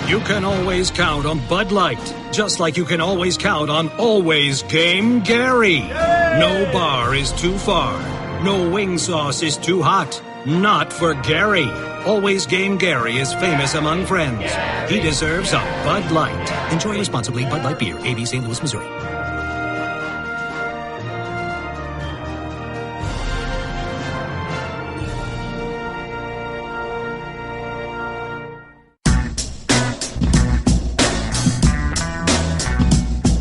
You can always count on Bud Light, just like you can always count on Always Game Gary. No bar is too far. No wing sauce is too hot. Not for Gary. Always Game Gary is famous among friends. He deserves a Bud Light. Enjoy responsibly. Bud Light Beer, AB St. Louis, Missouri.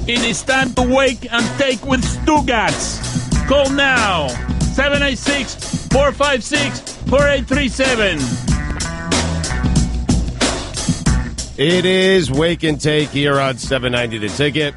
It is time to wake and take with Stugotz. Call now. 786-456-4837. It is Wake and Take here on 790 The Ticket.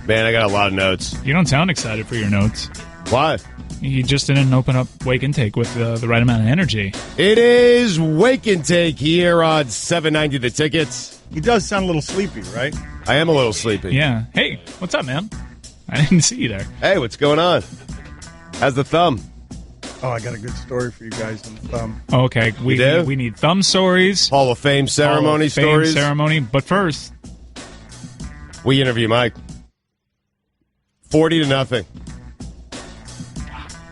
Man, I got a lot of notes. You don't sound excited for your notes. Why? You just didn't open up Wake and Take with the right amount of energy. It is Wake and Take here on 790 The Tickets. He does sound a little sleepy, right? I am a little sleepy. Yeah. Hey, what's up, man? I didn't see you there. Hey, what's going on? How's the thumb? Oh, I got a good story for you guys on the thumb. Okay, we need thumb stories. Hall of Fame ceremony stories. Ceremony, but first, we interview Mike. 40-0.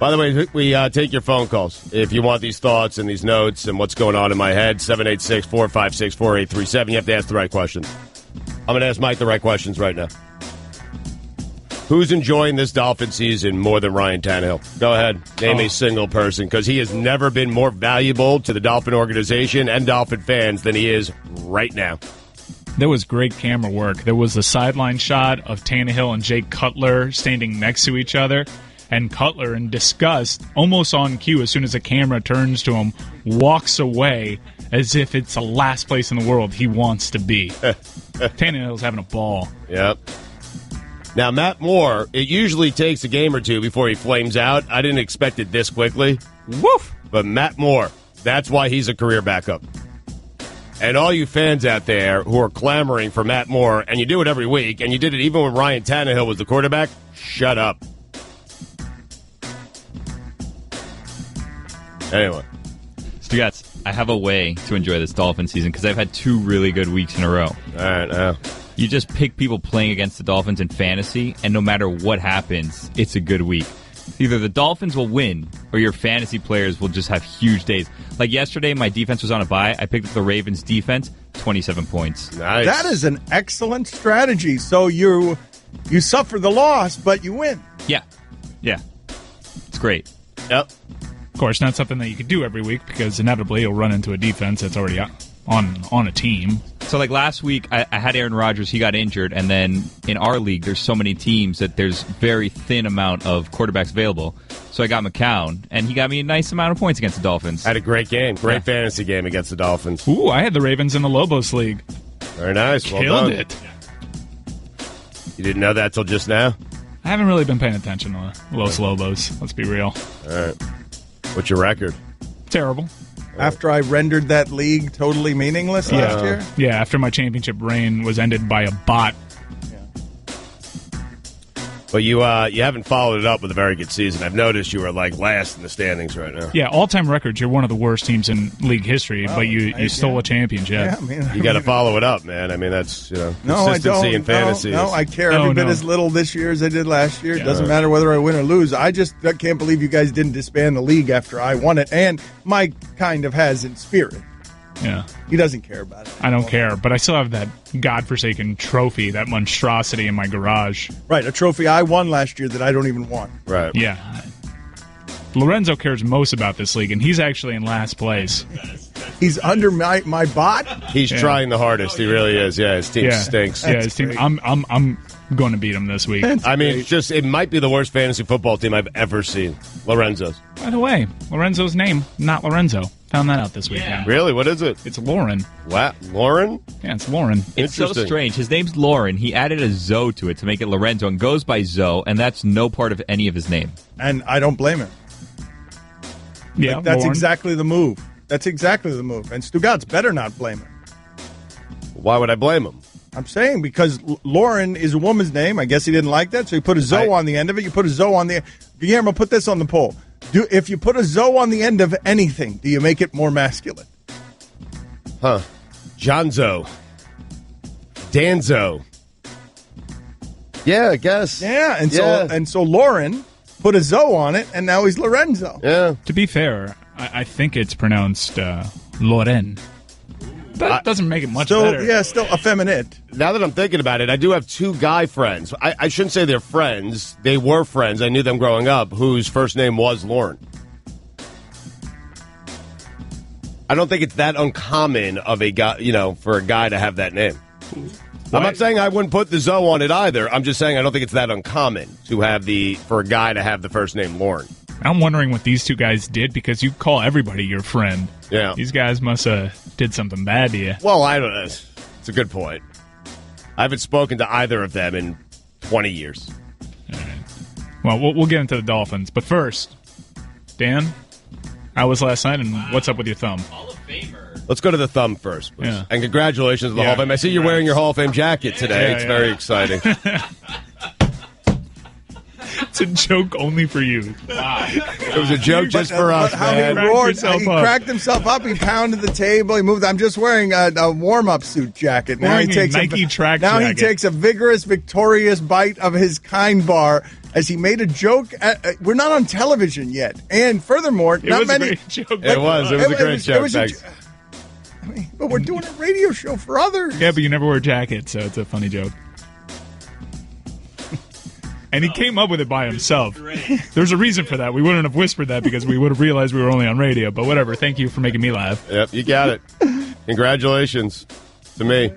By the way, we take your phone calls. If you want these thoughts and these notes and what's going on in my head, 786-456-4837. You have to ask the right questions. I'm going to ask Mike the right questions right now. Who's enjoying this Dolphin season more than Ryan Tannehill? Go ahead. Name a single person, because he has never been more valuable to the Dolphin organization and Dolphin fans than he is right now. There was great camera work. There was a sideline shot of Tannehill and Jake Cutler standing next to each other. And Cutler, in disgust, almost on cue, as soon as the camera turns to him, walks away as if it's the last place in the world he wants to be. Tannehill's having a ball. Yep. Now, Matt Moore, it usually takes a game or two before he flames out. I didn't expect it this quickly. Woof! But Matt Moore, that's why he's a career backup. And all you fans out there who are clamoring for Matt Moore, and you do it every week, and you did it even when Ryan Tannehill was the quarterback, shut up. Anyway. Stugotz, I have a way to enjoy this Dolphin season because I've had 2 really good weeks in a row. All right, You just pick people playing against the Dolphins in fantasy, and no matter what happens, it's a good week. Either the Dolphins will win, or your fantasy players will just have huge days. Like yesterday, my defense was on a bye. I picked up the Ravens' defense, 27 points. Nice. That is an excellent strategy. So you suffer the loss, but you win. Yeah. It's great. Yep. Of course, not something that you could do every week because inevitably you'll run into a defense that's already on a team. So, like last week, I had Aaron Rodgers. He got injured. And then in our league, there's so many teams that there's very thin amount of quarterbacks available. So I got McCown, and he got me a nice amount of points against the Dolphins. Had a great game. Great fantasy game against the Dolphins. Ooh, I had the Ravens in the Lobos League. Very nice. Well Killed done. it. You didn't know that till just now? I haven't really been paying attention to Los Lobos. Let's be real. All right. What's your record? Terrible. After I rendered that league totally meaningless last year? Yeah, after my championship reign was ended by a bot. But you haven't followed it up with a very good season. I've noticed you are like last in the standings right now. Yeah, all-time records. You're one of the worst teams in league history, but you stole a championship. Yeah, I mean, You got to follow it up, man. I mean, that's consistency I don't. in fantasy. No, I care every bit as little this year as I did last year. It doesn't matter whether I win or lose. I just can't believe you guys didn't disband the league after I won it. And Mike kind of has in spirit. Yeah. He doesn't care about it. I don't care, but I still have that godforsaken trophy, that monstrosity in my garage. Right, a trophy I won last year that I don't even want. Right. Yeah. Lorenzo cares most about this league, and he's actually in last place. He's under my bot? He's trying the hardest. He really is. Yeah, his team stinks. Yeah, his team. I'm going to beat him this week. I mean, it might be the worst fantasy football team I've ever seen. Lorenzo's. By the way, Lorenzo's name, not Lorenzo. Found that out this weekend. Really? What is it? It's Lauren. What? Lauren? Yeah, it's Lauren. It's so strange. His name's Lauren. He added a Zoe to it to make it Lorenzo and goes by Zoe, and that's no part of any of his name. And I don't blame him. Yeah, that's Lauren. exactly the move. That's exactly the move. And Stugotz better not blame him. Why would I blame him? I'm saying because Lauren is a woman's name. I guess he didn't like that, so he put a Zoe on the end of it. You put a Zoe on the... Guillermo, put this on the poll. If you put a Zoe on the end of anything, do you make it more masculine? Huh. Jonzo. Danzo. Yeah, I guess. Yeah, and so Lauren put a Zo on it, and now he's Lorenzo. Yeah. To be fair, I think it's pronounced Loren. That doesn't make it much better. Yeah, still effeminate. Now that I'm thinking about it, I do have two guy friends. I shouldn't say they're friends. They were friends. I knew them growing up, whose first name was Lauren. I don't think it's that uncommon of a guy, for a guy to have that name. I'm not saying I wouldn't put the Zo on it either. I'm just saying I don't think it's that uncommon for a guy to have the first name Lauren. I'm wondering what these two guys did, because you call everybody your friend. Yeah. These guys must have did something bad to you. Well, I don't know. It's a good point. I haven't spoken to either of them in 20 years. All right. Well, we'll get into the Dolphins. But first, Dan, how was last night, and what's up with your thumb? Hall of Famer. Let's go to the thumb first, please. Yeah. And congratulations to the Hall of Fame. I see you're wearing your Hall of Fame jacket today. Yeah, it's very exciting. It's a joke only for you. Wow. It was a joke just for us, How man. he roared, yourself he up. cracked himself up, he pounded the table, he moved. I'm just wearing a warm-up suit jacket. Now Wearing he takes a Nike track Now jacket. he takes a vigorous, victorious bite of his kind bar as he made a joke. We're not on television yet. And furthermore, It not was many... a great joke. It was a great joke. Thanks. But we're doing a radio show for others. Yeah, but you never wear a jacket, so it's a funny joke. And he came up with it by himself. There's a reason for that. We wouldn't have whispered that because we would have realized we were only on radio. But whatever. Thank you for making me laugh. Yep, you got it. Congratulations to me.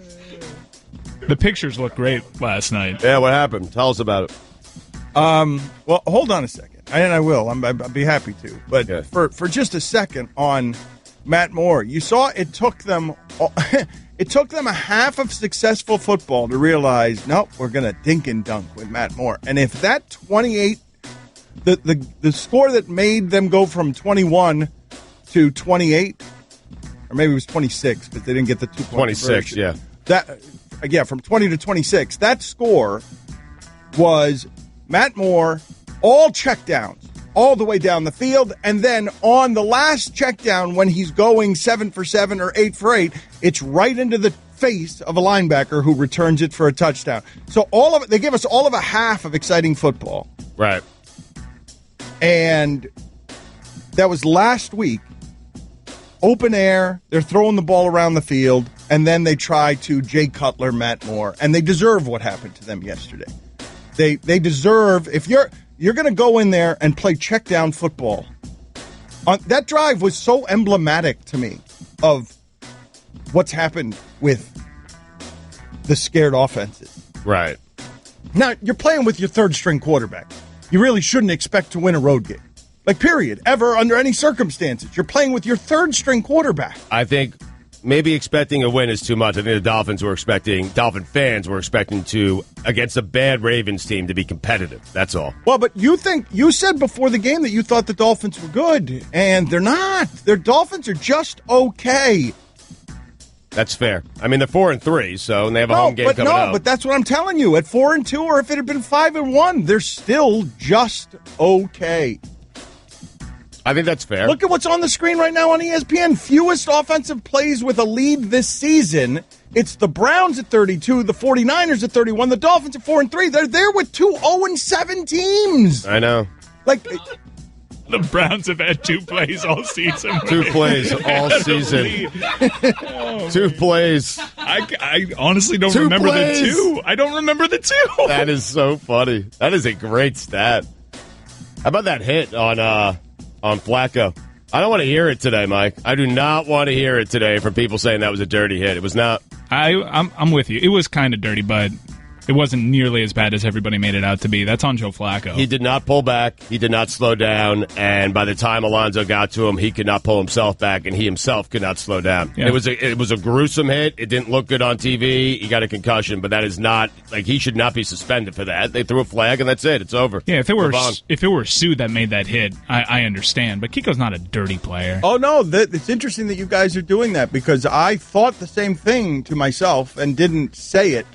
The pictures looked great last night. Yeah, what happened? Tell us about it. Well, hold on a second. And I will. I'd be happy to. But Yeah. for just a second on Matt Moore, you saw it took them it took them a half of successful football to realize, nope, we're going to dink and dunk with Matt Moore. And if that 28, the score that made them go from 21 to 28, or maybe it was 26 because they didn't get the 2 point 26, conversion. yeah. From 20 to 26, that score was Matt Moore, all checkdowns, all the way down the field, and then on the last check down when he's going 7 for 7 or 8 for 8, it's right into the face of a linebacker who returns it for a touchdown. So all of it, they give us all of a half of exciting football. Right. And that was last week. Open air, they're throwing the ball around the field, and then they try to Jay Cutler, Matt Moore, and they deserve what happened to them yesterday. They deserve, if you're going to go in there and play check down football. That drive was so emblematic to me of what's happened with the scared offenses. Right. Now, you're playing with your third string quarterback. You really shouldn't expect to win a road game. Like, period. Ever, under any circumstances. You're playing with your third string quarterback. I think maybe expecting a win is too much. I think Dolphin fans were expecting to, against a bad Ravens team, to be competitive. That's all. Well, but you said before the game that you thought the Dolphins were good, and they're not. Their Dolphins are just okay. That's fair. I mean, they're 4-3, so and they have a home game coming up. But that's what I'm telling you. At 4-2, or if it had been 5-1, they're still just okay. I think that's fair. Look at what's on the screen right now on ESPN. Fewest offensive plays with a lead this season. It's the Browns at 32, the 49ers at 31, the Dolphins at 4-3. They're there with 2 0-7 teams. I know. Like, The Browns have had 2 plays all season. 2 plays all season. 2 plays. I honestly don't 2 remember plays. the 2. I don't remember the 2. That is so funny. That is a great stat. How about that hit on Flacco? I don't want to hear it today, Mike. I do not want to hear it today from people saying that was a dirty hit. It was not. I'm with you. It was kind of dirty, but it wasn't nearly as bad as everybody made it out to be. That's on Joe Flacco. He did not pull back. He did not slow down. And by the time Alonso got to him, he could not pull himself back, and he himself could not slow down. Yeah. It was a gruesome hit. It didn't look good on TV. He got a concussion, but that is not, like, he should not be suspended for that. They threw a flag, and that's it. It's over. Yeah, if it were Sue that made that hit, I understand. But Kiko's not a dirty player. oh, no, it's interesting that you guys are doing that because I thought the same thing to myself and didn't say it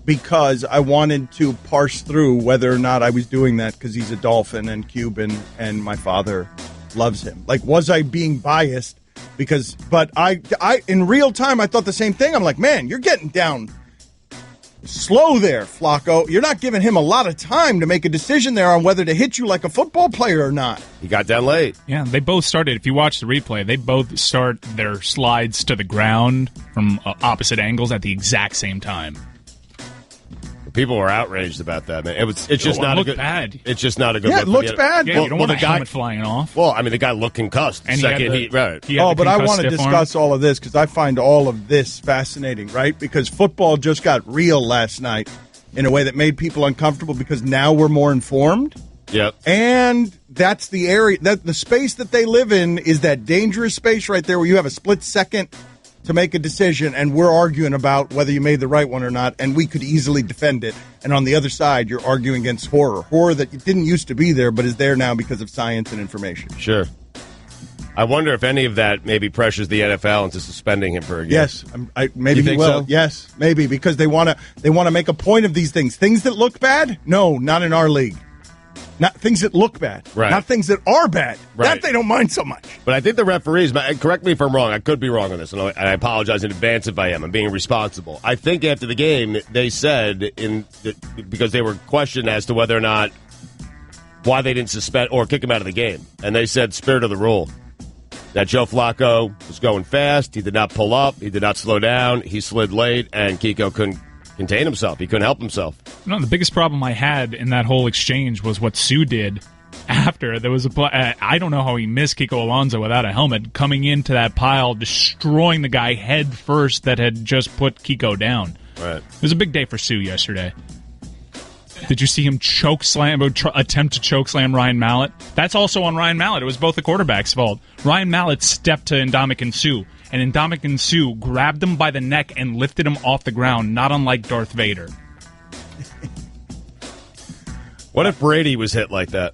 because I wanted to parse through whether or not I was doing that because he's a Dolphin and Cuban and my father loves him. Like, was I being biased But I in real time, I thought the same thing. I'm like, man, you're getting down slow there, Flacco. You're not giving him a lot of time to make a decision there on whether to hit you like a football player or not. He got down late. Yeah, they both started. If you watch the replay, they both start their slides to the ground from opposite angles at the exact same time. People were outraged about that, man. It's just not a good. Bad. It's just not a good. Yeah, look it looks bad. Yeah, you don't want a helmet flying off. Well, I mean, the guy looked concussed. And Right. But I want to discuss all of this because I find all of this fascinating, right? Because football just got real last night in a way that made people uncomfortable because now we're more informed. Yep. And that's the area, that the space that they live in is that dangerous space right there where you have a split second to make a decision, and we're arguing about whether you made the right one or not, and we could easily defend it. And on the other side, you're arguing against horror that didn't used to be there, but is there now because of science and information. Sure. I wonder if any of that maybe pressures the NFL into suspending him for a game. Yes, maybe he will. So? Yes, maybe, because they want to make a point of these things. Things that look bad? No, not in our league. Not things that look bad. Right. Not things that are bad. Right. That they don't mind so much. But I think the referees, correct me if I'm wrong, I could be wrong on this, and I apologize in advance if I am. I'm being responsible. I think after the game, they said, because they were questioned as to whether or not, why they didn't suspend or kick him out of the game. And they said, spirit of the rule. That Joe Flacco was going fast. He did not pull up. He did not slow down. He slid late, and Kiko couldn't contain himself. He couldn't help himself. No, the biggest problem I had in that whole exchange was what Sue did after. There was I don't know how he missed Kiko Alonso without a helmet, coming into that pile, destroying the guy head first that had just put Kiko down. Right. It was a big day for Sue yesterday. Did you see him attempt to choke slam Ryan Mallett? That's also on Ryan Mallett. It was both the quarterback's fault. Ryan Mallett stepped to Ndamukong Suh, and Ndamukong Suh grabbed him by the neck and lifted him off the ground, not unlike Darth Vader. What if Brady was hit like that?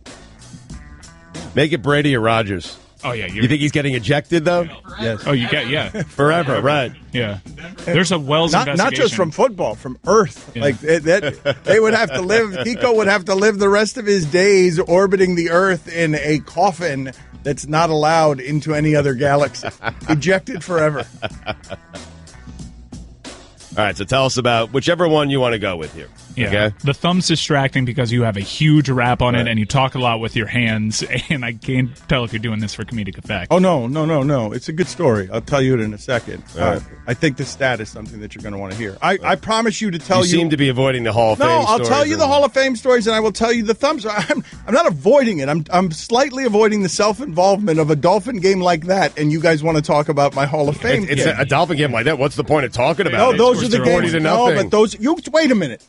Make it Brady or Rodgers. Oh, yeah. You think he's getting ejected, though? Yes. Oh, you get, yeah. Forever, right. Yeah. There's a Wells investigation. Not just from football, from Earth. Yeah. Like they would have to live, Kiko would have to live the rest of his days orbiting the Earth in a coffin that's not allowed into any other galaxy. Ejected forever. All right, so tell us about whichever one you want to go with here. Yeah. Okay? The thumb's distracting because you have a huge wrap on it and you talk a lot with your hands, and I can't tell if you're doing this for comedic effect. Oh, no. It's a good story. I'll tell you it in a second. Right. I think the stat is something that you're going to want to hear. I promise you to tell you. You seem to be avoiding the Hall of Fame stories. No, I'll tell you the Hall of Fame stories, and I will tell you the thumbs. I'm not avoiding it. I'm slightly avoiding the self-involvement of a Dolphin game like that, and you guys want to talk about my Hall of Fame. It's a Dolphin game like that. What's the point of talking about it? No, those are the games. No, but those. Wait a minute.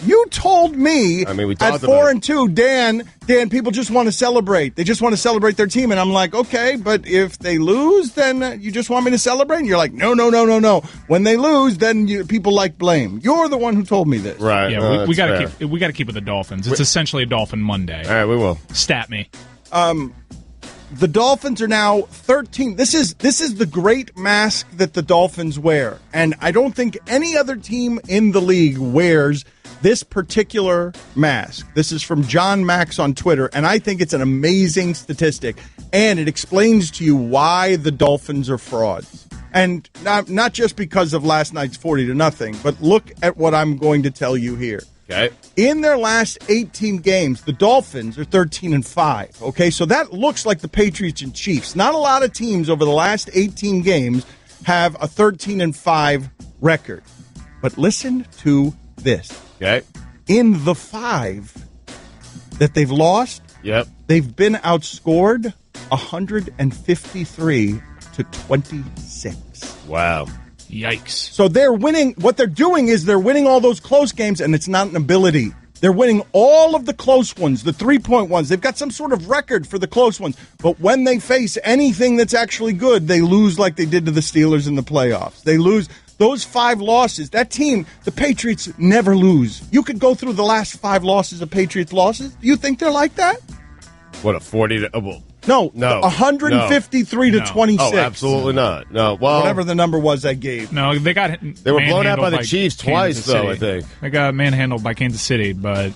You told me. I mean, we at talked about 4-2, Dan. People just want to celebrate. They just want to celebrate their team, and I'm like, okay, but if they lose, then you just want me to celebrate. And you're like, no. When they lose, then people like blame. You're the one who told me this, right? Yeah, we got to keep with the Dolphins. It's essentially a Dolphin Monday. All right, we will. Stat me. The Dolphins are now 13. This is the great mask that the Dolphins wear, and I don't think any other team in the league wears this particular mask. This is from John Max on Twitter, and I think it's an amazing statistic, and it explains to you why the Dolphins are frauds. And not just because of last night's 40-0, but look at what I'm going to tell you here. Okay. In their last 18 games, the Dolphins are 13-5. Okay, so that looks like the Patriots and Chiefs. Not a lot of teams over the last 18 games have a 13-5 record. But listen to this. Okay. In the 5 that they've lost, Yep. they've been outscored 153-26. Wow. Yikes. So they're winning. What they're doing is they're winning all those close games, and it's not an ability. They're winning all of the close ones, the 3-point ones. They've got some sort of record for the close ones. But when they face anything that's actually good, they lose like they did to the Steelers in the playoffs. They lose. Those 5 losses, that team, the Patriots never lose. You could go through the last 5 losses of Patriots losses. Do you think they're like that? What, a 40 to... No, No. 153-26. Oh, absolutely not. No, well... Whatever the number was I gave. No, they got They were blown out by the Chiefs twice, Kansas though, City. I think. They got manhandled by Kansas City, but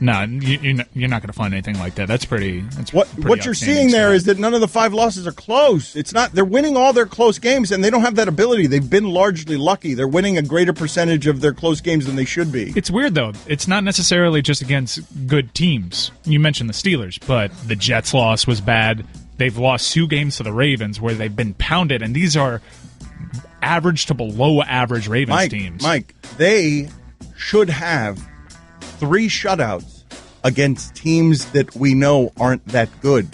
No, you're not going to find anything like that. That's pretty. What you're seeing there is that none of the 5 losses are close. It's not. They're winning all their close games, and they don't have that ability. They've been largely lucky. They're winning a greater percentage of their close games than they should be. It's weird though. It's not necessarily just against good teams. You mentioned the Steelers, but the Jets loss was bad. They've lost 2 games to the Ravens where they've been pounded, and these are average to below average Ravens teams. Mike, they should have 3 shutouts against teams that we know aren't that good.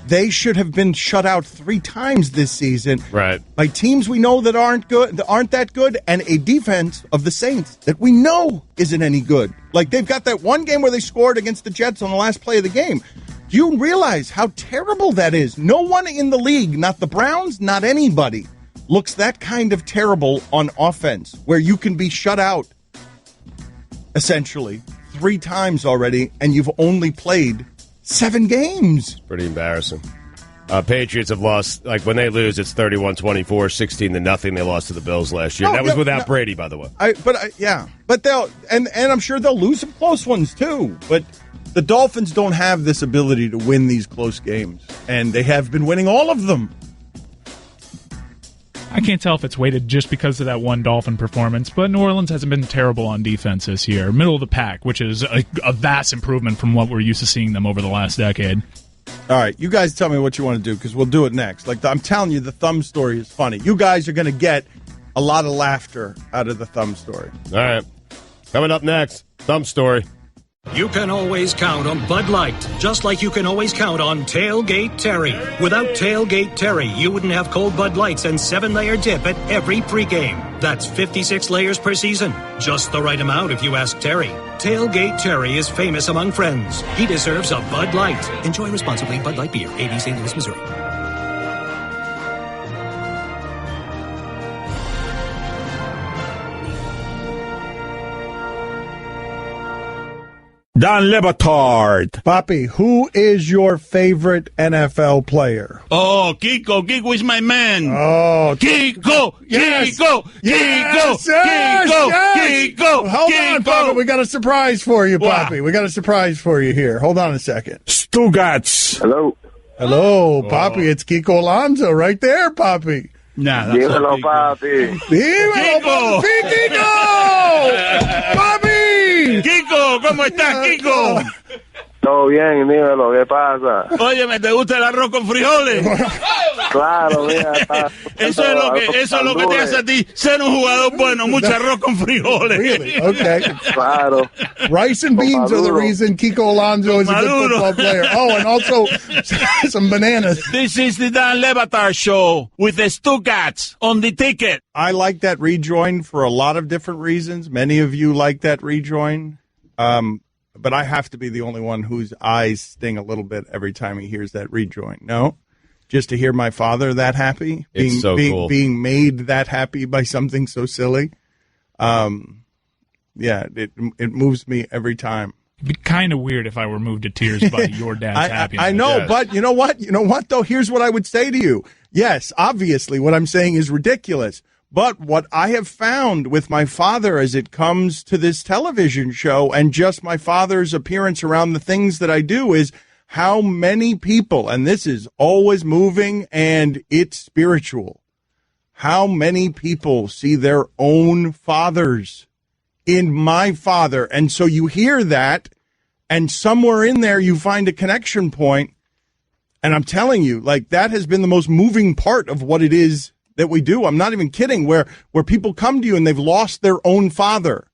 They should have been shut out 3 times this season, right, by teams we know that aren't that good, and a defense of the Saints that we know isn't any good. Like, they've got that one game where they scored against the Jets on the last play of the game. Do you realize how terrible that is? No one in the league, not the Browns, not anybody, looks that kind of terrible on offense, where you can be shut out essentially 3 times already, and you've only played 7 games. Pretty embarrassing. Patriots have lost, like, when they lose, it's 31-24, 16-0. They lost to the Bills last year. That was without Brady, by the way. But they'll, and I'm sure they'll lose some close ones too. But the Dolphins don't have this ability to win these close games, and they have been winning all of them. I can't tell if it's weighted just because of that one Dolphin performance, but New Orleans hasn't been terrible on defense this year. Middle of the pack, which is a vast improvement from what we're used to seeing them over the last decade. All right, you guys tell me what you want to do, because we'll do it next. Like, I'm telling you, the thumb story is funny. You guys are going to get a lot of laughter out of the thumb story. All right. Coming up next, thumb story. You can always count on Bud Light, just like you can always count on Tailgate Terry. Without Tailgate Terry, you wouldn't have cold Bud Lights and 7-layer dip at every pregame. That's 56 layers per season. Just the right amount if you ask Terry. Tailgate Terry is famous among friends. He deserves a Bud Light. Enjoy responsibly. Bud Light Beer, 80 St. Louis, Missouri. Dan Le Batard. Poppy, who is your favorite NFL player? Oh, Kiko. Kiko is my man. Oh, Kiko. Yes. Kiko. Yes, Kiko. yes, Kiko. yes. Kiko. Hold on, Kiko. Poppy. We got a surprise for you, Poppy. We got a surprise for you here. Hold on a second. Stugotz. Hello. Hello, Poppy. It's Kiko Alonso right there, Poppy. Nah, that's Dímelo, not papi. Dímelo, Kiko. Papi. Kiko! Papi! Kiko, ¿cómo estás, Kiko? Todo bien, dímelo, ¿qué pasa? Óyeme, ¿te gusta el arroz con frijoles? Claro, mira. Eso es lo que te hace a ti ser un jugador bueno, mucho arroz con frijoles. Really? Okay. Claro. Rice and beans are the reason Kiko Alonso is a good football player. Oh, and also some bananas. This is the Dan Le Batard Show with the Stugotz on the ticket. I like that rejoin for a lot of different reasons. Many of you like that rejoin. But I have to be the only one whose eyes sting a little bit every time he hears that rejoin. No? Just to hear my father that happy, Cool. being made that happy by something so silly. Yeah, it moves me every time. It'd be kind of weird if I were moved to tears by your dad's happiness. I know, Yes. but you know what? You know what, though? Here's what I would say to you. Yes, obviously, what I'm saying is ridiculous. But what I have found with my father as it comes to this television show and just my father's appearance around the things that I do is how many people, and this is always moving and it's spiritual, how many people see their own fathers in my father. And so you hear that, and somewhere in there you find a connection point. And I'm telling you, like, that has been the most moving part of what it is that we do. I'm not even kidding, where people come to you and they've lost their own father.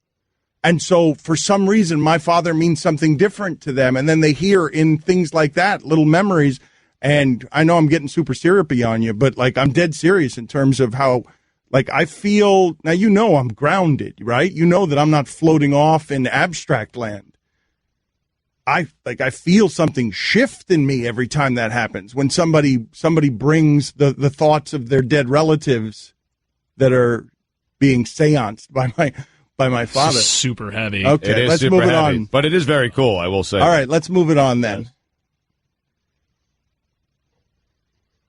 And so for some reason, my father means something different to them. And then they hear in things like that, little memories. And I know I'm getting super syrupy on you, but like, I'm dead serious in terms of how, like, I feel now, you know, I'm grounded, right? You know that I'm not floating off in abstract land. I feel something shift in me every time that happens. When somebody brings the thoughts of their dead relatives that are being seanced by my father. This is super heavy. Okay, It is let's super move it heavy, on. but it is very cool, I will say. All right, let's move it on then.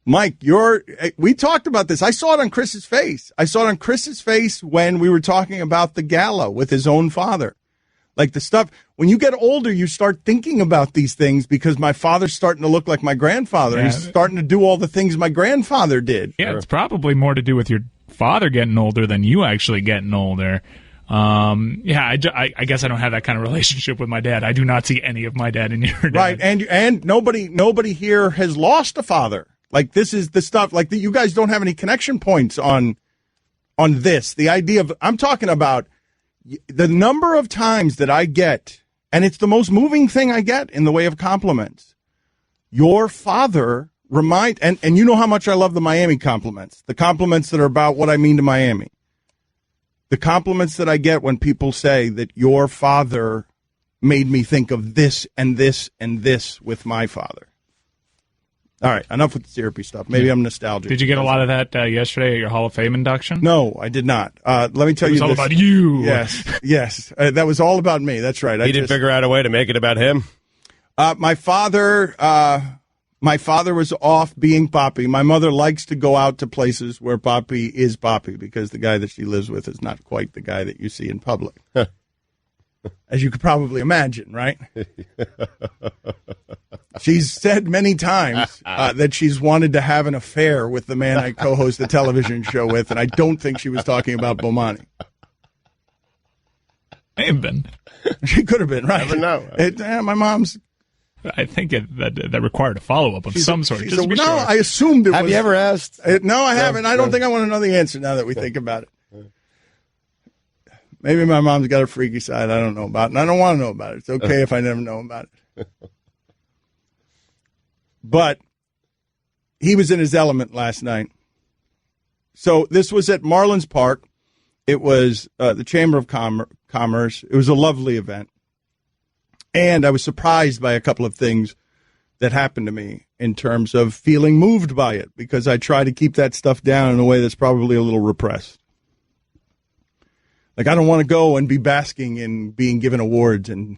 Mike, we talked about this. I saw it on Chris's face. I saw it on Chris's face when we were talking about the gala with his own father. Like the stuff, when you get older, you start thinking about these things because my father's starting to look like my grandfather. Yeah. He's starting to do all the things my grandfather did. Yeah, it's probably more to do with your father getting older than you actually getting older. I guess I don't have that kind of relationship with my dad. I do not see any of my dad in your dad. Right, and nobody here has lost a father. Like, this is the stuff, like, you guys don't have any connection points on this. The idea of, I'm talking about the number of times that I get, and it's the most moving thing I get in the way of compliments. Your father and you know how much I love the Miami compliments, the compliments that are about what I mean to Miami. The compliments that I get when people say that your father made me think of this and this and this with my father. All right, enough with the syrupy stuff. Maybe I'm nostalgic. Did you get a lot of that yesterday at your Hall of Fame induction? No, I did not. Let me tell you this. It was all about you. Yes. That was all about me. That's right. He didn't figure out a way to make it about him? My father was off being Papi. My mother likes to go out to places where Papi is Papi because the guy that she lives with is not quite the guy that you see in public. As you could probably imagine, right? She's said many times that she's wanted to have an affair with the man I co-host the television show with, and I don't think she was talking about Bomani. May have been. She could have been, right? Never know. My mom's... I think that required a follow-up of some sort. Just to be sure. I assumed it was... Have you ever asked? No, I haven't. I don't think I want to know the answer now that we think about it. Maybe my mom's got a freaky side I don't know about, and I don't want to know about it. It's okay if I never know about it. But he was in his element last night. So this was at Marlins Park. It was the Chamber of Commerce. It was a lovely event. And I was surprised by a couple of things that happened to me in terms of feeling moved by it, because I try to keep that stuff down in a way that's probably a little repressed. Like, I don't want to go and be basking in being given awards and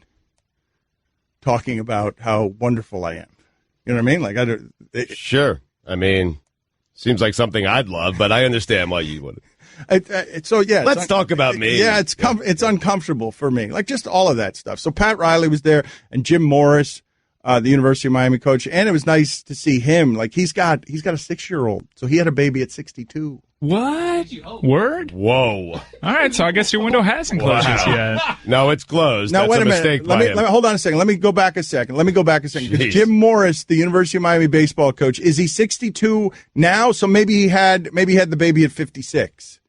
talking about how wonderful I am. You know what I mean? Sure. I mean, seems like something I'd love, but I understand why you would. Let's talk about me. Yeah, it's uncomfortable for me. Like, just all of that stuff. So Pat Riley was there, and Jim Morris, the University of Miami coach, and it was nice to see him. Like, he's got a 6-year-old, so he had a baby at 62. What? Word? Whoa. All right, so I guess your window hasn't closed yet. No, it's closed. Now, That's wait a minute. mistake Let me hold on a second. Let me go back a second. Because Jim Morris, the University of Miami baseball coach, is he 62 now? So maybe he had the baby at 56.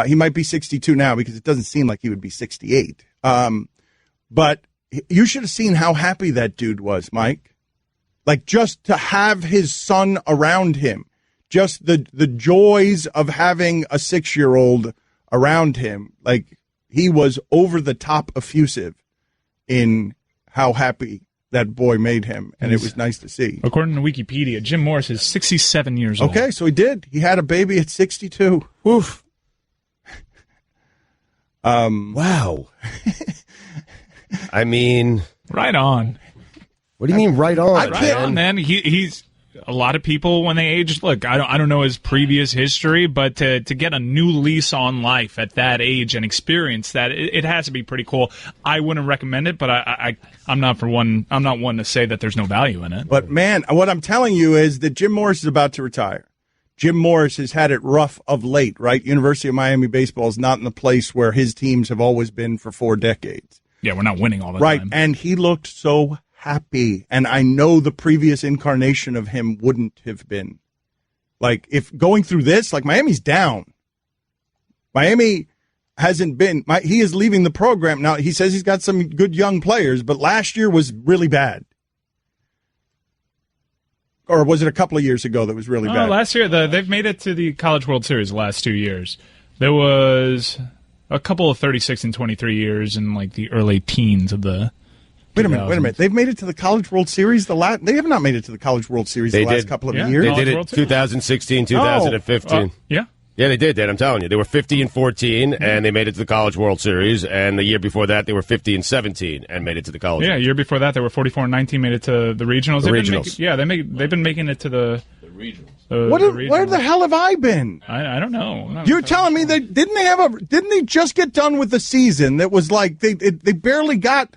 He might be 62 now because it doesn't seem like he would be 68. But you should have seen how happy that dude was, Mike. Like, just to have his son around him. Just the joys of having a 6-year-old around him. Like, he was over the top effusive in how happy that boy made him, and it was nice to see. According to Wikipedia, Jim Morris is 67 years old. Okay, so he did. He had a baby at 62. Oof. Wow. I mean, right on. What do you mean right on? Right on, man. He's a lot of people when they age. Look, I don't know his previous history, but to get a new lease on life at that age and experience that, it has to be pretty cool. I wouldn't recommend it, but I'm not one to say that there's no value in it. But man, what I'm telling you is that Jim Morris is about to retire. Jim Morris has had it rough of late, right? University of Miami baseball is not in the place where his teams have always been for 4 decades. Yeah, we're not winning all the time. Right, time. and he looked so happy, and I know the previous incarnation of him wouldn't have been. Like, if going through this, like, Miami's down. Miami hasn't been, he is leaving the program. Now, he says he's got some good young players, but last year was really bad. Or was it a couple of years ago that was really bad? Last year, they've made it to the College World Series the last 2 years. There was a couple of 36 and 23 years in, like, the early teens of the Wait a minute. They've made it to the College World Series. They have not made it to the College World Series the last couple of years. They did it 2016, 2015. Yeah. Yeah, they did, Dan. I'm telling you. They were 50 and 14, and they made it to the College World Series. And the year before that, they were 50 and 17 and made it to the College. Yeah, year before that, they were 44 and 19, made it to the regionals. Regionals. They've been making it to the Where the hell have I been? I don't know. You're telling me that didn't they just get done with the season that was like they barely got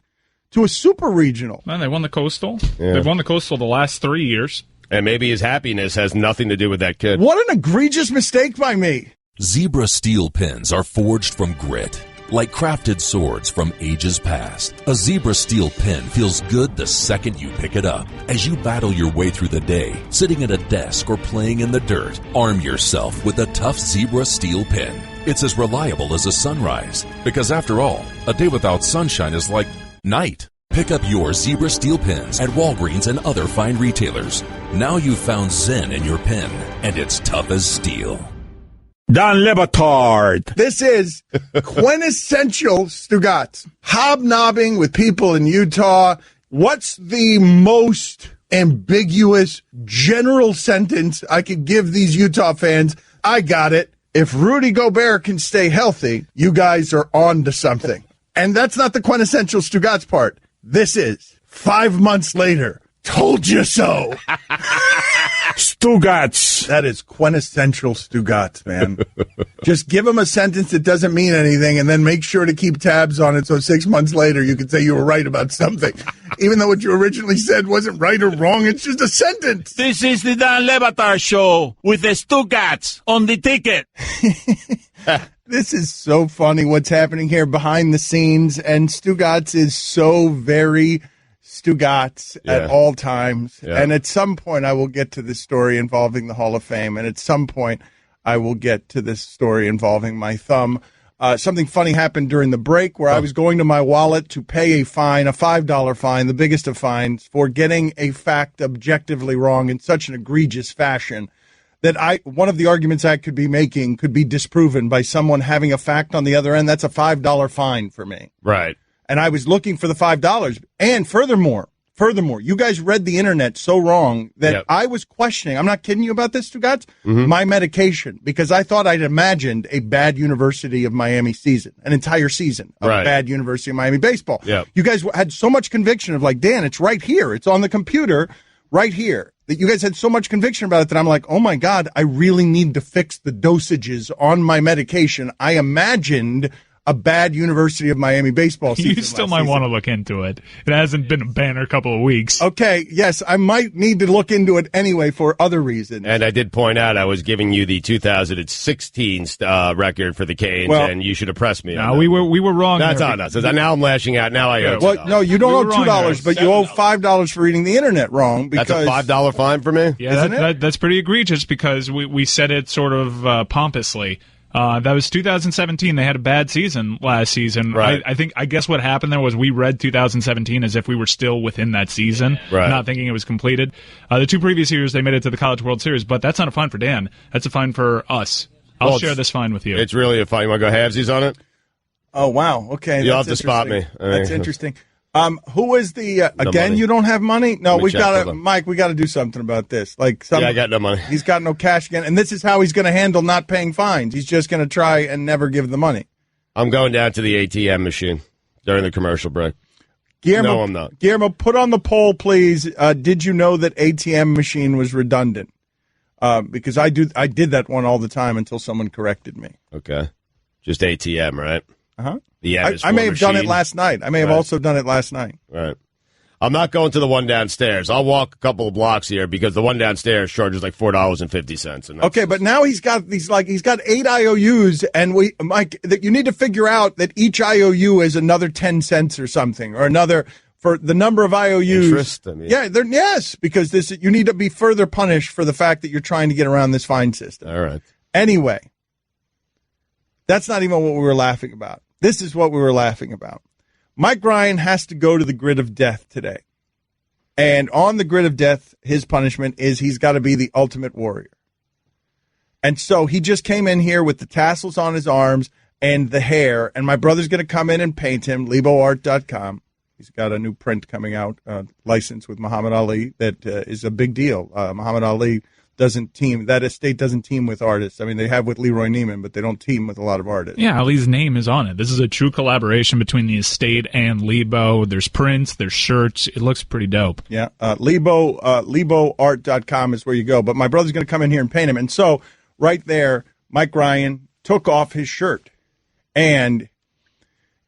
to a super regional? No, they won the Coastal. Yeah. They've won the Coastal the last 3 years. And maybe his happiness has nothing to do with that kid. What an egregious mistake by me. Zebra steel pins are forged from grit, like crafted swords from ages past. A Zebra steel pin feels good the second you pick it up. As you battle your way through the day, sitting at a desk or playing in the dirt, arm yourself with a tough Zebra steel pin. It's as reliable as a sunrise, because after all, a day without sunshine is like night. Pick up your Zebra steel pins at Walgreens and other fine retailers. Now you've found Zen in your pin, and it's tough as steel. Don Le Batard. This is quintessential Stugotz. Hobnobbing with people in Utah. What's the most ambiguous general sentence I could give these Utah fans? I got it. If Rudy Gobert can stay healthy, you guys are on to something. And that's not the quintessential Stugotz part. This is 5 months later. Told you so. Stugotz. That is quintessential Stugotz, man. Just give him a sentence that doesn't mean anything and then make sure to keep tabs on it so 6 months later you can say you were right about something. Even though what you originally said wasn't right or wrong, it's just a sentence. This is the Dan Le Batard show with the Stugotz on the ticket. This is so funny what's happening here behind the scenes, and Stugotz is so very Stugotz at all times. Yeah. And at some point I will get to this story involving the Hall of Fame, and at some point I will get to this story involving my thumb. Something funny happened during the break where I was going to my wallet to pay a fine, a $5 fine, the biggest of fines, for getting a fact objectively wrong in such an egregious fashion that one of the arguments I could be making could be disproven by someone having a fact on the other end. That's a $5 fine for me. Right. And I was looking for the $5. And furthermore, you guys read the internet so wrong that I was questioning, I'm not kidding you about this, Stugotz, my medication, because I thought I'd imagined a bad University of Miami season, an entire season of bad University of Miami baseball. Yep. You guys had so much conviction of like, Dan, it's right here. It's on the computer right here. That you guys had so much conviction about it that I'm like, oh my God, I really need to fix the dosages on my medication. I imagined a bad University of Miami baseball season. You still might want to look into it. It hasn't been a banner couple of weeks. Okay, yes, I might need to look into it anyway for other reasons. And I did point out I was giving you the 2016 record for the Canes, and you should have pressed me. No, we were wrong. That's on us. Now I'm lashing out. Now I owe. Well, no, you don't owe $2, but you owe $5 for reading the internet wrong. Because that's a $5 fine for me. Yeah, that's pretty egregious because we said it sort of pompously. That was 2017. They had a bad season last season. Right. I guess what happened there was we read 2017 as if we were still within that season, not thinking it was completed. The 2 previous years they made it to the College World Series, but that's not a fine for Dan. That's a fine for us. I'll share this fine with you. It's really a fine. You want to go halvesies on it? Oh, wow. Okay. You'll have to spot me. That's interesting. Who is the again? money. You don't have money? No, Let me we've check, got hold to, on. Mike. We got to do something about this. I got no money. He's got no cash again, and this is how he's going to handle not paying fines. He's just going to try and never give the money. I'm going down to the ATM machine during the commercial break. Guillermo, No, I'm not. Guillermo, put on the poll, please. Did you know that ATM machine was redundant? Because I did that one all the time until someone corrected me. Okay, just ATM, right? Uh-huh. The M is I may for have done it machine. last night. I may have also done it last night. Right. I'm not going to the one downstairs. I'll walk a couple of blocks here because the one downstairs charges like $4.50. Okay, but now he's got 8 IOUs, and Mike, that you need to figure out that each IOU is another 10 cents or something, or another for the number of IOUs. Interest, I mean. Yeah, yes, because you need to be further punished for the fact that you're trying to get around this fine system. All right. Anyway, that's not even what we were laughing about. This is what we were laughing about. Mike Ryan has to go to the grid of death today. And on the grid of death, his punishment is he's got to be the ultimate warrior. And so he just came in here with the tassels on his arms and the hair. And my brother's going to come in and paint him, LeboArt.com. He's got a new print coming out, licensed with Muhammad Ali, that is a big deal. Muhammad Ali, doesn't team. That estate doesn't team with artists. I mean, they have with Leroy Neiman, but they don't team with a lot of artists. Yeah, Ali's name is on it. This is a true collaboration between the estate and Lebo. There's prints, there's shirts. It looks pretty dope. Yeah, LeboArt.com is where you go. But my brother's going to come in here and paint him. And so right there, Mike Ryan took off his shirt. And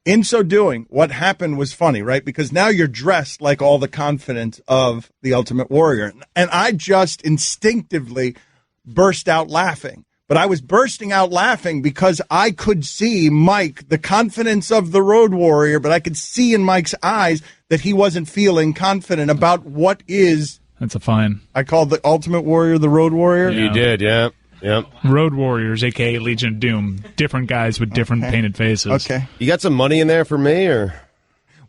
in so doing, what happened was funny, right? Because now you're dressed like all the confidence of the Ultimate Warrior. And I just instinctively burst out laughing. But I was bursting out laughing because I could see Mike, the confidence of the Road Warrior, but I could see in Mike's eyes that he wasn't feeling confident about what is. That's a fine. I called the Ultimate Warrior the Road Warrior? You did, yeah. Yep. Road Warriors, a.k.a. Legion of Doom. Different guys with different painted faces. Okay. You got some money in there for me, or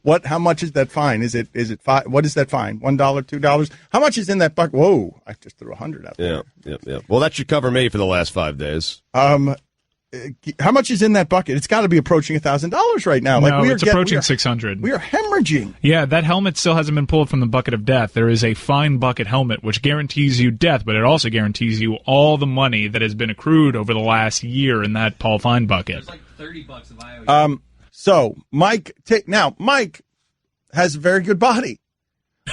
what? How much is that fine? Is it $5? What is that fine? $1, $2? How much is in that bucket? Whoa! I just threw 100 out there. Yeah. Well, that should cover me for the last 5 days. How much is in that bucket? It's got to be approaching $1,000 right now. No, it's approaching 600. We are hemorrhaging. Yeah, that helmet still hasn't been pulled from the bucket of death. There is a fine bucket helmet, which guarantees you death, but it also guarantees you all the money that has been accrued over the last year in that Paul Fine bucket. It's like $30 if I owe you. So Mike Mike has a very good body.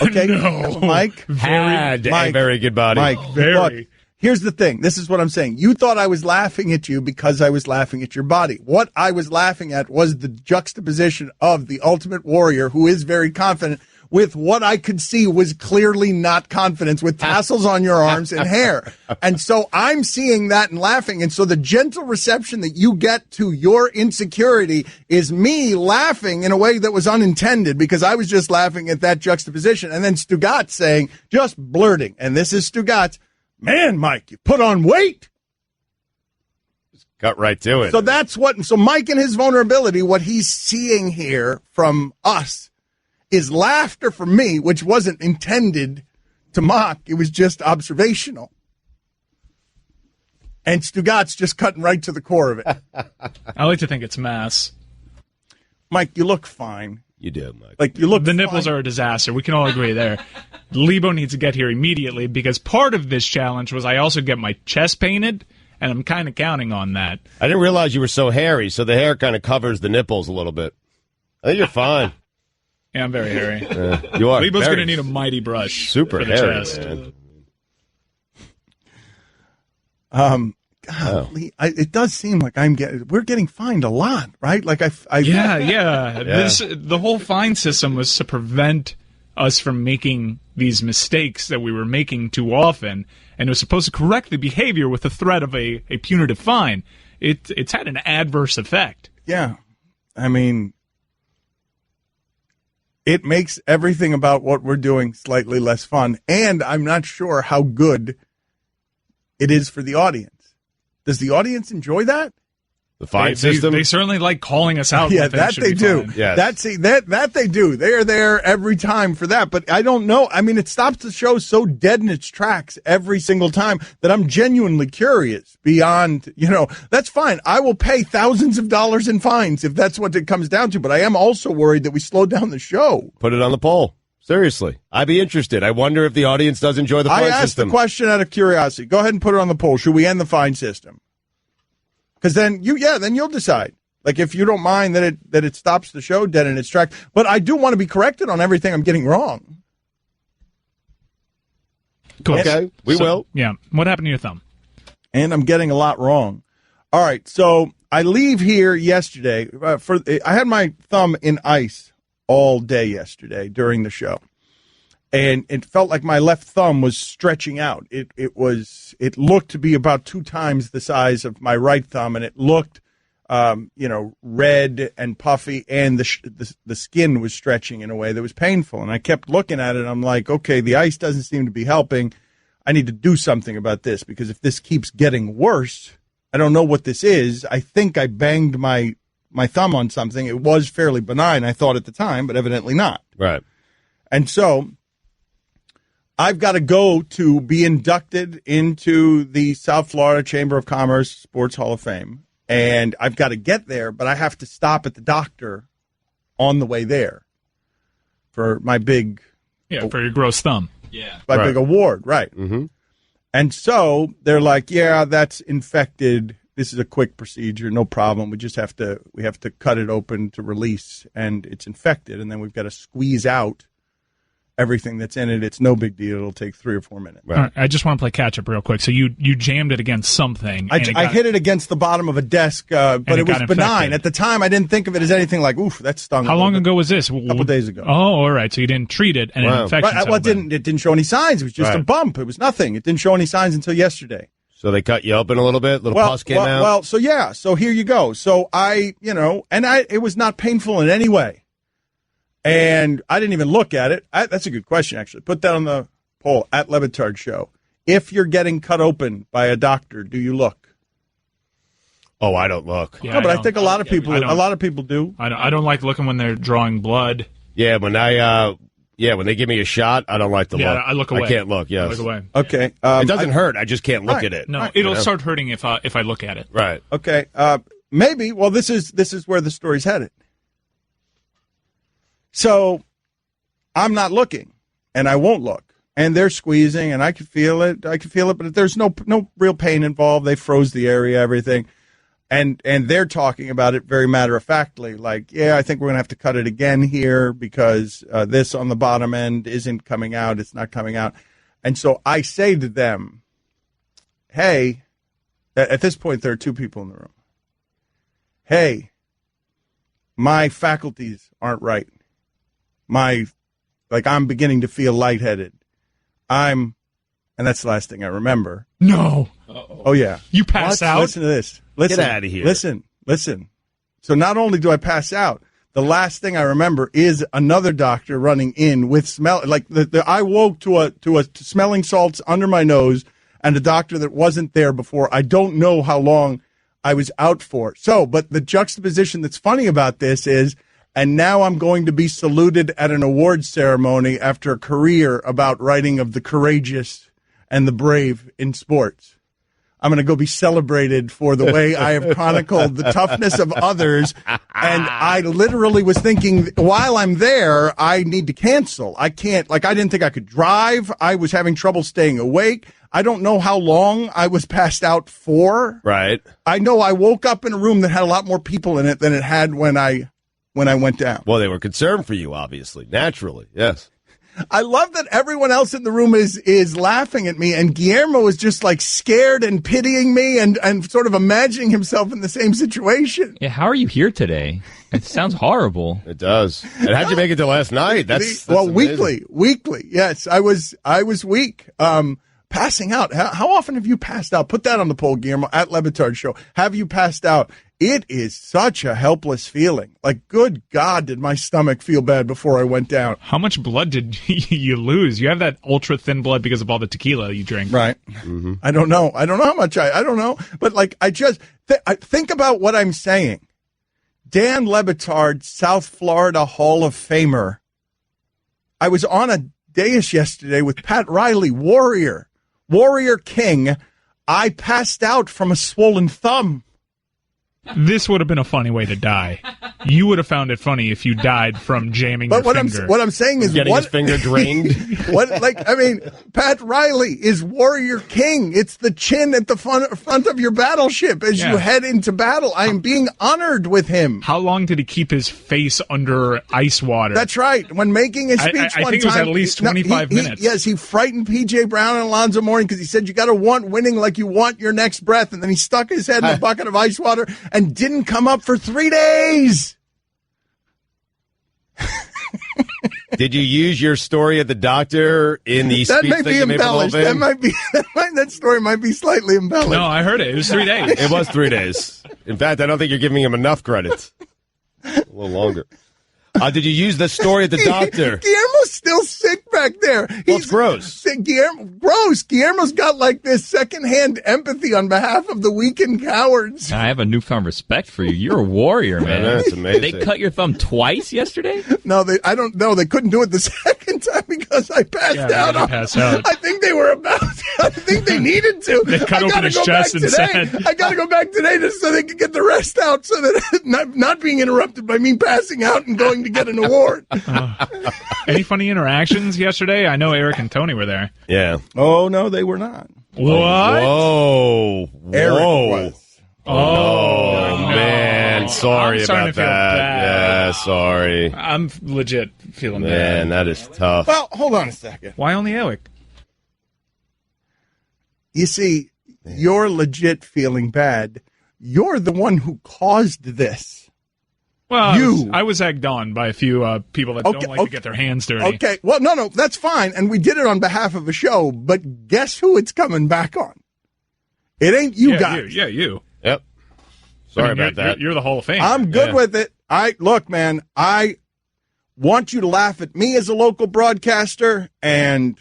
Okay, No. Mike Had a very good body. Mike, Very. look, here's the thing. This is what I'm saying. You thought I was laughing at you because I was laughing at your body. What I was laughing at was the juxtaposition of the Ultimate Warrior, who is very confident, with what I could see was clearly not confidence, with tassels on your arms and hair. And so I'm seeing that and laughing. And so the gentle reception that you get to your insecurity is me laughing in a way that was unintended, because I was just laughing at that juxtaposition. And then Stugotz saying, just blurting, and this is Stugotz, man, Mike, you put on weight. Got right to it. So that's what, so Mike and his vulnerability, what he's seeing here from us is laughter from me, which wasn't intended to mock. It was just observational. And Stugotz just cutting right to the core of it. I like to think it's mass. Mike, you look fine. You did, Mike. Like, you look The nipples fine. are a disaster. We can all agree there. Lebo needs to get here immediately, because part of this challenge was I also get my chest painted, and I'm kind of counting on that. I didn't realize you were so hairy, so the hair kind of covers the nipples a little bit. I think you're fine. Yeah, I'm very hairy. You are. Lebo's very going to need a mighty brush super for the hairy, chest. man. Golly, it does seem like we're getting fined a lot, right? Like Yeah. The whole fine system was to prevent us from making these mistakes that we were making too often, and it was supposed to correct the behavior with the threat of a punitive fine. It's had an adverse effect. Yeah. I mean, it makes everything about what we're doing slightly less fun, and I'm not sure how good it is for the audience. Does the audience enjoy that? The fine system? They certainly like calling us out. Yeah, when things that should they be do. fine. Yes. That they do. They are there every time for that. But I don't know. I mean, it stops the show so dead in its tracks every single time that I'm genuinely curious beyond, that's fine. I will pay thousands of dollars in fines if that's what it comes down to. But I am also worried that we slow down the show. Put it on the poll. Seriously. I'd be interested. I wonder if the audience does enjoy the fine system. I asked the question out of curiosity. Go ahead and put it on the poll. Should we end the fine system? Because then you'll decide. Like, if you don't mind that it stops the show dead in its tracks. But I do want to be corrected on everything I'm getting wrong. Cool. Okay, we will. Yeah. What happened to your thumb? And I'm getting a lot wrong. All right, so I leave here yesterday. I had my thumb in ice all day yesterday during the show. And it felt like my left thumb was stretching out. It looked to be about 2 times the size of my right thumb, and it looked, red and puffy, and the skin was stretching in a way that was painful. And I kept looking at it, and I'm like, okay, the ice doesn't seem to be helping. I need to do something about this, because if this keeps getting worse, I don't know what this is. I think I banged my thumb on something. It was fairly benign, I thought at the time, but evidently not. Right. And so I've got to go to be inducted into the South Florida Chamber of Commerce Sports Hall of Fame. And I've got to get there, but I have to stop at the doctor on the way there for my big... Yeah, for your gross thumb. Yeah. My big award, right. Mm-hmm. And so they're like, yeah, that's infected. This is a quick procedure, no problem. We have to cut it open to release, and it's infected, and then we've got to squeeze out everything that's in it. It's no big deal. It'll take 3 or 4 minutes. Right. All right, I just want to play catch up real quick. So you jammed it against something. I hit it against the bottom of a desk, but it was benign. At the time, I didn't think of it as anything like, oof, that stung. How long ago was this? A couple days ago. Oh, all right. So you didn't treat it, and an infection. Right. Well, it didn't show any signs. It was just a bump. It was nothing. It didn't show any signs until yesterday. So they cut you open a little bit. Pus came out. Well, so here you go. So it was not painful in any way. And I didn't even look at it. That's a good question, actually. Put that on the poll at Le Batard Show. If you're getting cut open by a doctor, do you look? Oh, I don't look. Yeah, no, but I think a lot of people do. I don't like looking when they're drawing blood. Yeah, when they give me a shot, I don't like to look. Yeah, I look away. I can't look. Yes. I look away. Okay. It doesn't hurt. I just can't look at it. No, it'll start hurting if I look at it. Right. Okay. Maybe. Well, this is where the story's headed. So I'm not looking, and I won't look. And they're squeezing, and I can feel it. But there's no real pain involved. They froze the area, everything. And they're talking about it very matter-of-factly, like, yeah, I think we're going to have to cut it again here because this on the bottom end isn't coming out. It's not coming out. And so I say to them, hey, at this point there are 2 people in the room. Hey, my faculties aren't right. I'm beginning to feel lightheaded. And that's the last thing I remember. No. Uh-oh. Oh, yeah. You passed out? Listen to this. Get out of here. Listen. So not only do I pass out, the last thing I remember is another doctor running in with smell. Like I woke to a smelling salts under my nose and a doctor that wasn't there before. I don't know how long I was out for. So, but the juxtaposition that's funny about this is, and now I'm going to be saluted at an awards ceremony after a career about writing of the courageous and the brave in sports. I'm going to go be celebrated for the way I have chronicled the toughness of others. And I literally was thinking, while I'm there, I need to cancel. I can't, I didn't think I could drive. I was having trouble staying awake. I don't know how long I was passed out for. Right. I know I woke up in a room that had a lot more people in it than it had when I went down. Well, they were concerned for you, obviously. Naturally, yes. I love that everyone else in the room is laughing at me, and Guillermo is just scared and pitying me and sort of imagining himself in the same situation. Yeah, how are you here today? It sounds horrible. It does. And how'd you make it to last night? That's weekly. Yes, I was weak. Passing out. How often have you passed out? Put that on the poll, Guillermo, at Le Batard Show. Have you passed out? It is such a helpless feeling. Good God, did my stomach feel bad before I went down. How much blood did you lose? You have that ultra-thin blood because of all the tequila you drink. Right. Mm-hmm. I don't know how much I don't know. But, I just think about what I'm saying. Dan Le Batard, South Florida Hall of Famer. I was on a dais yesterday with Pat Riley, Warrior King. I passed out from a swollen thumb. This would have been a funny way to die. You would have found it funny if you died from jamming your finger. What I'm saying is, getting his finger drained. Pat Riley is Warrior King. It's the chin at the front of your battleship as you head into battle. I am being honored with him. How long did he keep his face under ice water? That's right. When making his speech I think it was at least 25 minutes. Yes, he frightened P.J. Brown and Alonzo Mourning because he said, you got to want winning like you want your next breath. And then he stuck his head in a bucket of ice water and didn't come up for 3 days. Did you use your story at the doctor in the that speech may be embellished? That story might be slightly embellished. No, I heard it. It was 3 days. It was 3 days. In fact, I don't think you're giving him enough credit. A little longer. Did you use the story at the doctor? Guillermo's still sick back there. It's gross. Gross. Guillermo's got this secondhand empathy on behalf of the weakened cowards. I have a newfound respect for you. You're a warrior, man. That's amazing. They cut your thumb twice yesterday? No, I don't know. They couldn't do it the second time because I passed out. I think they were about to. I think they needed to. They cut open his chest and said, I got to go back today just so they could get the rest out so that not being interrupted by me passing out and going to get an award. Any funny interactions yesterday? I know Eric and Tony were there. Yeah. Oh, no, they were not. What? Whoa. Eric Whoa. was. Oh, man. Sorry I'm starting about to feel that. bad. Yeah, sorry. I'm legit feeling Man, bad. that is tough. Well, hold on a second. Why only Alec? You see, you're legit feeling bad. You're the one who caused this. Well, I was egged on by a few people that don't like to get their hands dirty. Okay, well, no, that's fine, and we did it on behalf of a show, but guess who it's coming back on? It ain't you guys. You. Yep. Sorry about that. You're the Hall of Fame. I'm good with it. Look, man, I want you to laugh at me as a local broadcaster, and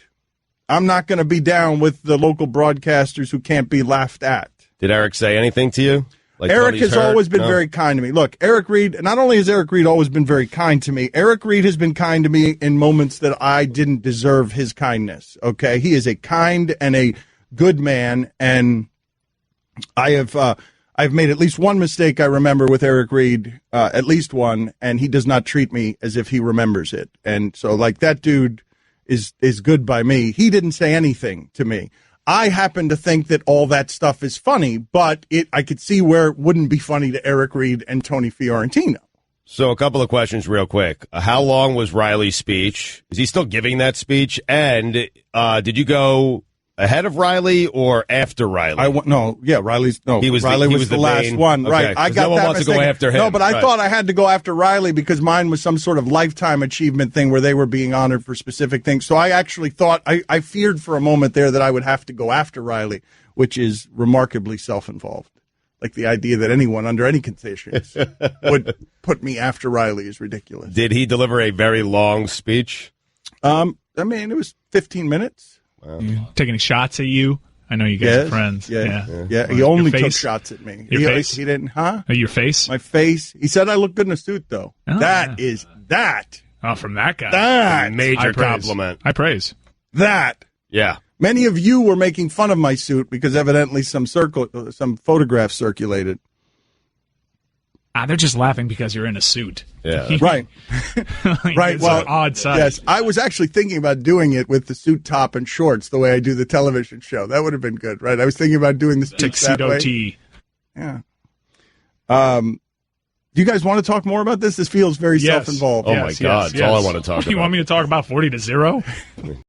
I'm not going to be down with the local broadcasters who can't be laughed at. Did Eric say anything to you? Like Eric has always been No? very kind to me. Look, Eric Reed, not only has Eric Reed always been very kind to me, Eric Reed has been kind to me in moments that I didn't deserve his kindness. Okay? He is a kind and a good man, and I've made at least one mistake I remember with Eric Reed, at least one, and he does not treat me as if he remembers it. And so, like, that dude is good by me. He didn't say anything to me. I happen to think that all that stuff is funny, but I could see where it wouldn't be funny to Eric Reed and Tony Fiorentino. So a couple of questions real quick. How long was Riley's speech? Is he still giving that speech? And did you go ahead of Riley or after Riley? Riley was the last main one. Okay, Right. I got no one that wants to mistake. go after him. No, but I Right. thought I had to go after Riley because mine was some sort of lifetime achievement thing where they were being honored for specific things. So I actually thought, I feared for a moment there that I would have to go after Riley, which is remarkably self-involved. Like the idea that anyone under any conditions would put me after Riley is ridiculous. Did he deliver a very long speech? I mean, it was 15 minutes. Taking shots at you. I know you guys are friends. Yeah. He only took shots at me. Your face? He didn't, huh? Your face? My face. He said I look good in a suit, though. Oh, That. Oh, from that guy. That. Major compliment. I praise. That. Yeah. Many of you were making fun of my suit because evidently some photographs circulated. They're just laughing because you're in a suit. Yeah. Right. Right. It's Well, an odd size. yes. I was actually thinking about doing it with the suit top and shorts the way I do the television show. That would have been good, right? I was thinking about doing the suits that Tuxedo way. tee. Yeah. Do you guys want to talk more about this? This feels very self-involved. Oh, my God. That's all I want to talk about. You want me to talk about 40-0?